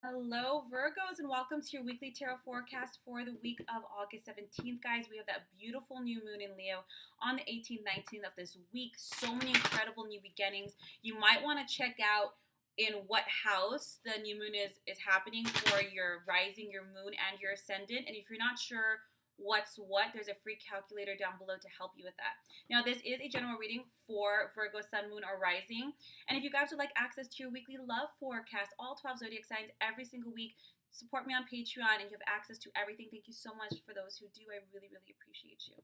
Hello, Virgos, and welcome to your weekly tarot forecast for the week of August 17th. Guys, we have that beautiful new moon in Leo on the 18th, 19th of this week. So many incredible new beginnings. You might want to check out in what house the new moon is happening for your rising, your moon, and your ascendant. And if you're not sure what's what, there's a free calculator down below to help you with that. Now, this is a general reading for Virgo, Sun, Moon, or Rising. And if you guys would like access to your weekly love forecast, all 12 zodiac signs every single week, support me on Patreon and you have access to everything. Thank you so much for those who do. I really, really appreciate you.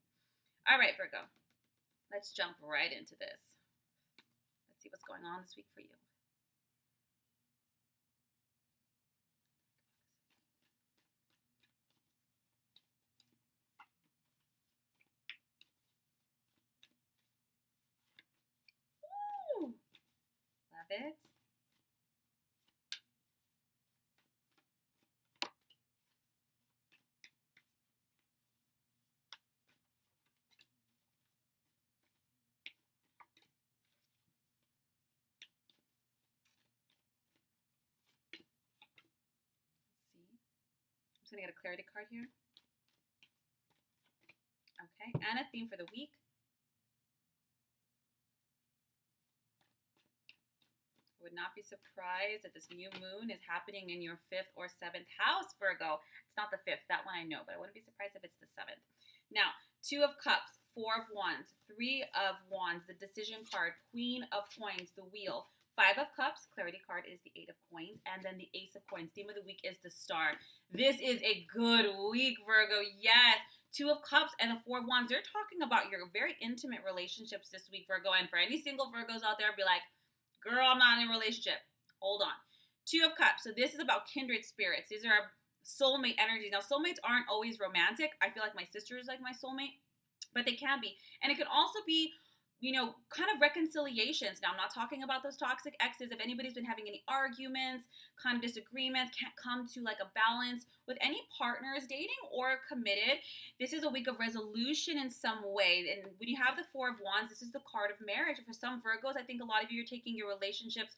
All right, Virgo, let's jump right into this. Let's see what's going on this week for you. Woo! Love it. I'm just going to get a clarity card here. Okay, and a theme for the week. I would not be surprised if this new moon is happening in your 5th or 7th house, Virgo. It's not the 5th, that one I know, but I wouldn't be surprised if it's the 7th. Now, 2 of Cups, 4 of Wands, 3 of Wands, the decision card, Queen of Coins, the Wheel, 5 of Cups, clarity card is the 8 of Coins, and then the Ace of Coins. Theme of the week is the Star. This is a good week, Virgo. Yes. 2 of Cups and the 4 of Wands. They're talking about your very intimate relationships this week, Virgo. And for any single Virgos out there, be like, girl, I'm not in a relationship. Hold on. 2 of Cups. So this is about kindred spirits. These are soulmate energies. Now, soulmates aren't always romantic. I feel like my sister is like my soulmate, but they can be. And it can also be, kind of reconciliations. Now, I'm not talking about those toxic exes. If anybody's been having any arguments, kind of disagreements, can't come to like a balance with any partners, dating or committed, this is a week of resolution in some way. And when you have the 4 of Wands, this is the card of marriage. For some Virgos, I think a lot of you are taking your relationships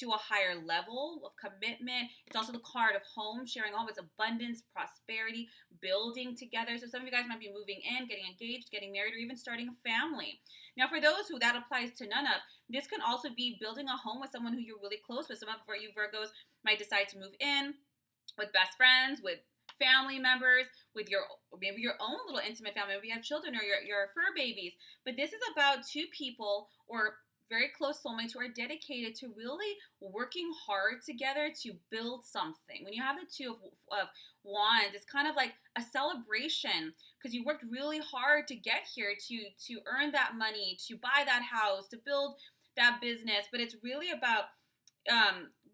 to a higher level of commitment. It's also the card of home, sharing all of its abundance, prosperity, building together. So some of you guys might be moving in, getting engaged, getting married, or even starting a family. Now, for those who that applies to none of, this can also be building a home with someone who you're really close with. Some of you Virgos might decide to move in with best friends, with family members, with maybe your own little intimate family. Maybe you have children or your fur babies. But this is about 2 people or very close soulmates who are dedicated to really working hard together to build something. When you have the 2 of Wands, it's kind of like a celebration because you worked really hard to get here, to earn that money, to buy that house, to build that business. But it's really about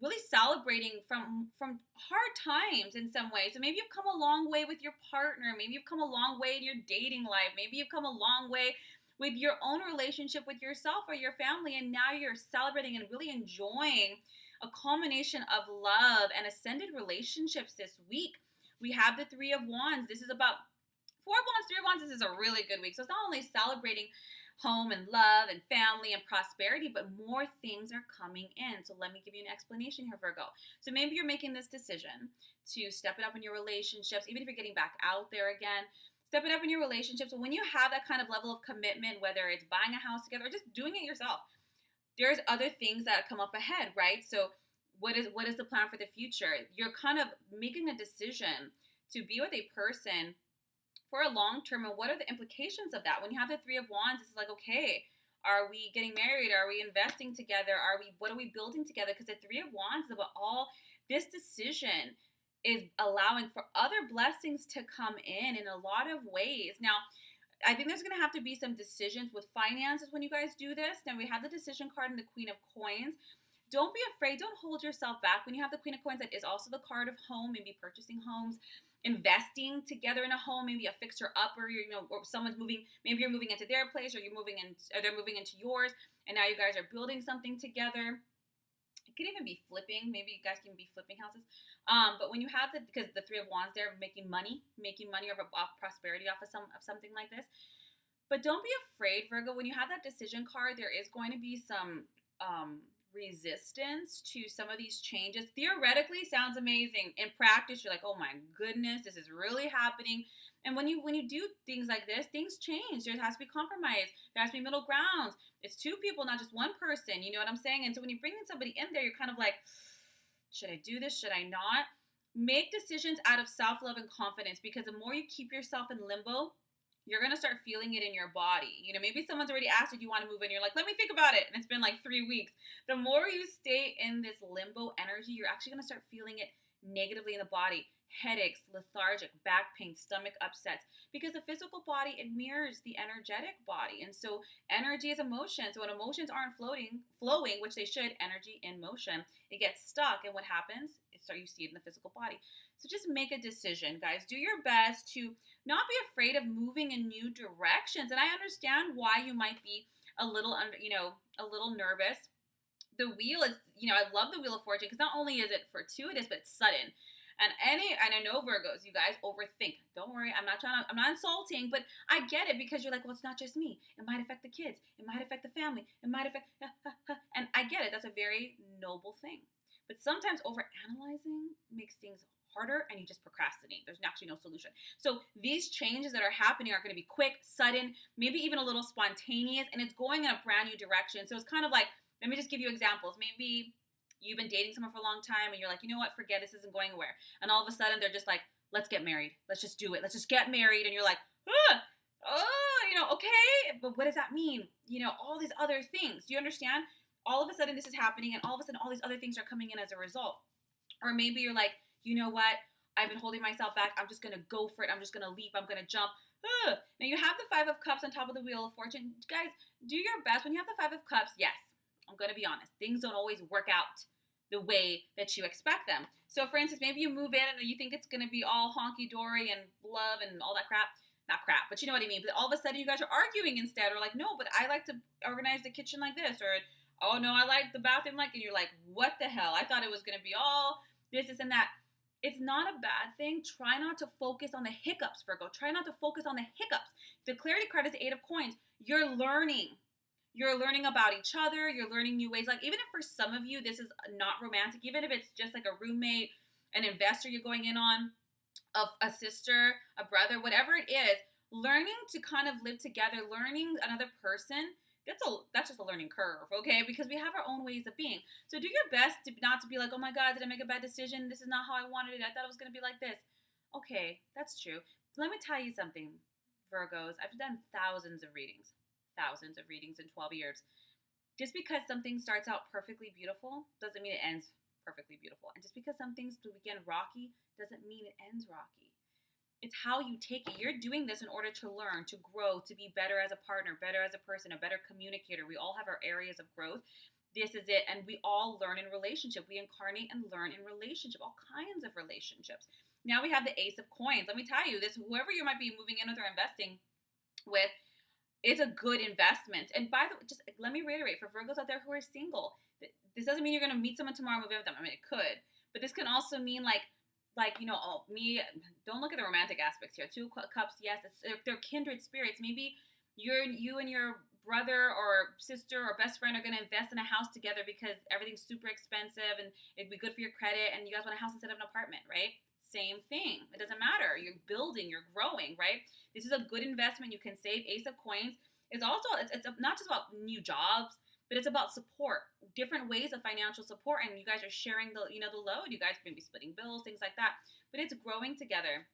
really celebrating from hard times in some way. So maybe you've come a long way with your partner. Maybe you've come a long way in your dating life. Maybe you've come a long way with your own relationship with yourself or your family, and now you're celebrating and really enjoying a culmination of love and ascended relationships this week. We have the 3 of Wands. This is about 4 of Wands, 3 of Wands. This is a really good week. So it's not only celebrating home and love and family and prosperity, but more things are coming in. So let me give you an explanation here, Virgo. So maybe you're making this decision to step it up in your relationships, even if you're getting back out there again. Step it up in your relationships. So when you have that kind of level of commitment, whether it's buying a house together or just doing it yourself, there's other things that come up ahead, right? So what is the plan for the future? You're kind of making a decision to be with a person for a long term, and what are the implications of that? When you have the 3 of Wands, it's like, okay, are we getting married? Are we investing together? What are we building together? Because the 3 of Wands is about all this decision is allowing for other blessings to come in a lot of ways. Now, I think there's going to have to be some decisions with finances when you guys do this. Now, we have the decision card and the Queen of Coins. Don't be afraid. Don't hold yourself back. When you have the Queen of Coins, that is also the card of home, maybe purchasing homes, investing together in a home, maybe a fixer upper, or someone's moving, maybe you're moving into their place or they're moving into yours, and now you guys are building something together. It could even be flipping. Maybe you guys can be flipping houses. But when you have because the 3 of Wands, they're making money off prosperity, off of something like this. But don't be afraid, Virgo. When you have that decision card, there is going to be some resistance to some of these changes. Theoretically sounds amazing. In practice, you're like, oh my goodness, this is really happening. And when you do things like this, things change. There has to be compromise. There has to be middle grounds. It's two people, not just one person. You know what I'm saying? And so when you bring in somebody in there, you're kind of like, should I do this? Should I not? Make decisions out of self-love and confidence, because the more you keep yourself in limbo, you're going to start feeling it in your body. You know, maybe someone's already asked if you want to move in. You're like, let me think about it. And it's been like 3 weeks. The more you stay in this limbo energy, you're actually going to start feeling it negatively in the body. Headaches, lethargic, back pain, stomach upsets. Because the physical body, it mirrors the energetic body. And so energy is emotion. So when emotions aren't flowing, which they should, energy in motion, it gets stuck. And what happens? You see it in the physical body. So just make a decision, guys. Do your best to not be afraid of moving in new directions. And I understand why you might be a little, a little nervous. The wheel is, I love the Wheel of Fortune, because not only is it fortuitous, but it's sudden. And I know Virgos, you guys overthink. Don't worry, I'm not insulting, but I get it, because you're like, well, it's not just me. It might affect the kids. It might affect the family. It might affect, and I get it. That's a very noble thing. But sometimes overanalyzing makes things harder, and you just procrastinate. There's actually no solution. So these changes that are happening are going to be quick, sudden, maybe even a little spontaneous, and it's going in a brand new direction. So it's kind of like, let me just give you examples. Maybe you've been dating someone for a long time, and you're like, you know what, forget, this isn't going anywhere. And all of a sudden, they're just like, let's get married. Let's just do it. Let's just get married. And you're like, okay, but what does that mean? All these other things. Do you understand? All of a sudden, this is happening, and all of a sudden, all these other things are coming in as a result. Or maybe you're like, you know what? I've been holding myself back. I'm just going to go for it. I'm just going to leap. I'm going to jump. Now, you have the Five of Cups on top of the Wheel of Fortune. Guys, do your best. When you have the Five of Cups, yes, I'm going to be honest, things don't always work out the way that you expect them. So, for instance, maybe you move in and you think it's going to be all honky-dory and love and all that crap. Not crap, but you know what I mean. But all of a sudden, you guys are arguing instead, or like, no, but I like to organize the kitchen like this, or oh no, I like the bathroom like, and you're like, what the hell? I thought it was going to be all this, and that. It's not a bad thing. Try not to focus on the hiccups, Virgo. Try not to focus on the hiccups. The Clarity card is the Eight of Coins. You're learning. You're learning about each other. You're learning new ways. Like, even if for some of you, this is not romantic, even if it's just like a roommate, an investor you're going in on, a sister, a brother, whatever it is, learning to kind of live together, learning another person, that's just a learning curve, okay? Because we have our own ways of being. So do your best not to be like, oh my God, did I make a bad decision? This is not how I wanted it. I thought it was going to be like this. Okay, that's true. Let me tell you something, Virgos. I've done thousands of readings in 12 years. Just because something starts out perfectly beautiful doesn't mean it ends perfectly beautiful. And just because some things begin rocky doesn't mean it ends rocky. It's how you take it. You're doing this in order to learn, to grow, to be better as a partner, better as a person, a better communicator. We all have our areas of growth. This is it. And we all learn in relationship. We incarnate and learn in relationship, all kinds of relationships. Now we have the Ace of Coins. Let me tell you this, whoever you might be moving in with or investing with, it's a good investment. And by the way, just let me reiterate, for Virgos out there who are single, this doesn't mean you're going to meet someone tomorrow and move in with them. I mean, it could. But this can also mean don't look at the romantic aspects here. Two cups, yes, they're kindred spirits. Maybe you and your brother or sister or best friend are going to invest in a house together because everything's super expensive and it'd be good for your credit, and you guys want a house instead of an apartment, right? Same thing. It doesn't matter. You're building, you're growing, right? This is a good investment. You can save. Ace of Coins is also, it's not just about new jobs, but it's about support, different ways of financial support, and you guys are sharing the load. You guys are going to be splitting bills, things like that, but it's growing together.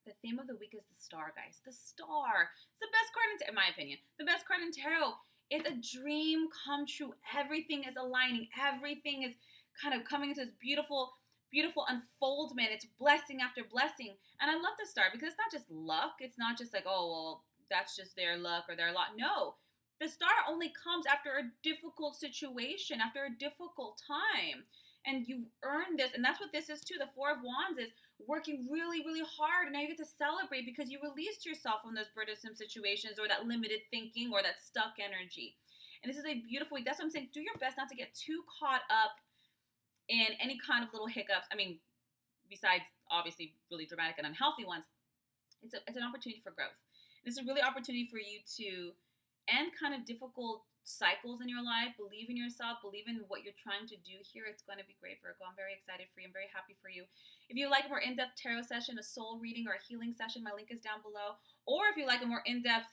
The theme of the week is the Star, guys. The Star. It's the best card in my opinion. The best card in tarot. It's a dream come true. Everything is aligning. Everything is kind of coming into this beautiful, beautiful unfoldment. It's blessing after blessing. And I love the Star because it's not just luck. It's not just like, oh, well, that's just their luck or their lot. No. The Star only comes after a difficult situation, after a difficult time. And you earn this. And that's what this is too. The Four of Wands is working really, really hard. And now you get to celebrate because you released yourself from those burdensome situations or that limited thinking or that stuck energy. And this is a beautiful week. That's what I'm saying. Do your best not to get too caught up in any kind of little hiccups. I mean, besides obviously really dramatic and unhealthy ones, it's an opportunity for growth. It's a really opportunity for you to and kind of difficult cycles in your life. Believe in yourself, believe in what you're trying to do here. It's going to be great, Virgo. I'm very excited for you. I'm very happy for you. If you like a more in-depth tarot session, a soul reading, or a healing session, my link is down below. Or if you like a more in-depth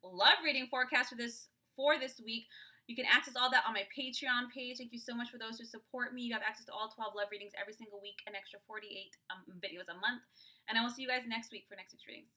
love reading forecast for this week, you can access all that on my Patreon page. Thank you so much for those who support me. You have access to all 12 love readings every single week, an extra 48 videos a month. And I will see you guys next week for next week's readings.